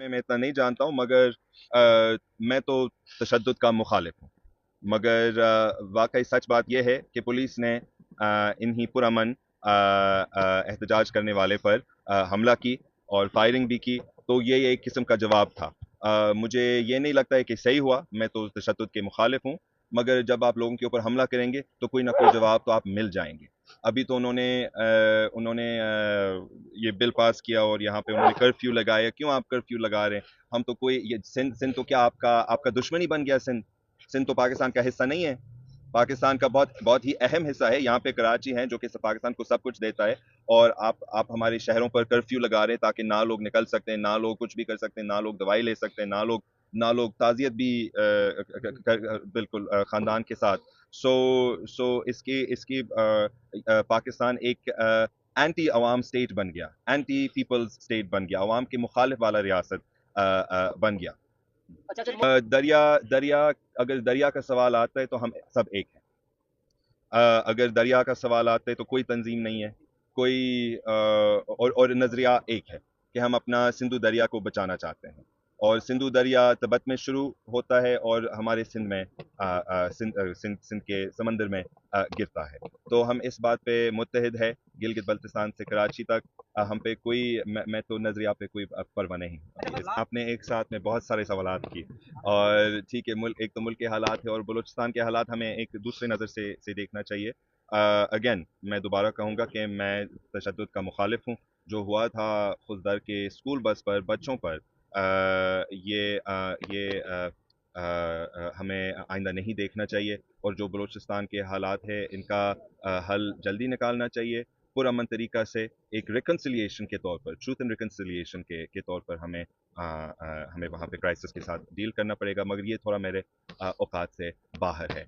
میں اتنا نہیں جانتا ہوں، مگر میں تو تشدد کا مخالف ہوں، مگر واقعی سچ بات یہ ہے کہ پولیس نے انہی پرامن احتجاج کرنے والے پر حملہ کی اور فائرنگ بھی کی، تو یہ ایک قسم کا جواب تھا۔ مجھے یہ نہیں لگتا ہے کہ صحیح ہوا، میں تو تشدد کے مخالف ہوں، مگر جب آپ لوگوں کے اوپر حملہ کریں گے تو کوئی نہ کوئی جواب تو آپ مل جائیں گے۔ ابھی تو انہوں نے یہ بل پاس کیا اور یہاں پہ انہوں نے کرفیو لگایا۔ کیوں آپ کرفیو لگا رہے ہیں؟ ہم تو کوئی یہ سندھ تو کیا آپ کا دشمنی بن گیا؟ سندھ تو پاکستان کا حصہ نہیں ہے، پاکستان کا بہت ہی اہم حصہ ہے۔ یہاں پہ کراچی ہے جو کہ پاکستان کو سب کچھ دیتا ہے، اور آپ ہمارے شہروں پر کرفیو لگا رہے ہیں تاکہ نہ لوگ نکل سکتے ہیں، نہ لوگ کچھ بھی کر سکتے ہیں، نہ لوگ دوائی لے سکتے ہیں، نہ لوگ تعزیت بھی بالکل خاندان کے ساتھ۔ سو اس کی پاکستان ایک اینٹی عوام سٹیٹ بن گیا، اینٹی پیپلز سٹیٹ بن گیا، عوام کے مخالف والا ریاست بن گیا۔ اگر دریا کا سوال آتا ہے تو ہم سب ایک ہیں۔ اگر دریا کا سوال آتا ہے تو کوئی تنظیم نہیں ہے، کوئی اور نظریہ ایک ہے کہ ہم اپنا سندھو دریا کو بچانا چاہتے ہیں، اور سندھو دریا تبت میں شروع ہوتا ہے اور ہمارے سندھ میں سندھ کے سمندر میں گرتا ہے۔ تو ہم اس بات پہ متحد ہے، گلگت بلتستان سے کراچی تک ہم پہ کوئی میں تو نظریہ پہ کوئی پرواہ نہیں۔ آپ نے ایک ساتھ میں بہت سارے سوالات کی، اور ٹھیک ہے، ایک تو ملک کے حالات ہے اور بلوچستان کے حالات ہمیں ایک دوسرے نظر سے دیکھنا چاہیے۔ اگین میں دوبارہ کہوں گا کہ میں تشدد کا مخالف ہوں۔ جو ہوا تھا خضدر کے اسکول بس پر بچوں پر، یہ ہمیں آئندہ نہیں دیکھنا چاہیے، اور جو بلوچستان کے حالات ہیں ان کا حل جلدی نکالنا چاہیے پرامن طریقہ سے، ایک ریکنسیلیشن کے طور پر، ٹروتھ اینڈ ریکنسیلیشن کے طور پر ہمیں وہاں پہ کرائسس کے ساتھ ڈیل کرنا پڑے گا، مگر یہ تھوڑا میرے اوقات سے باہر ہے۔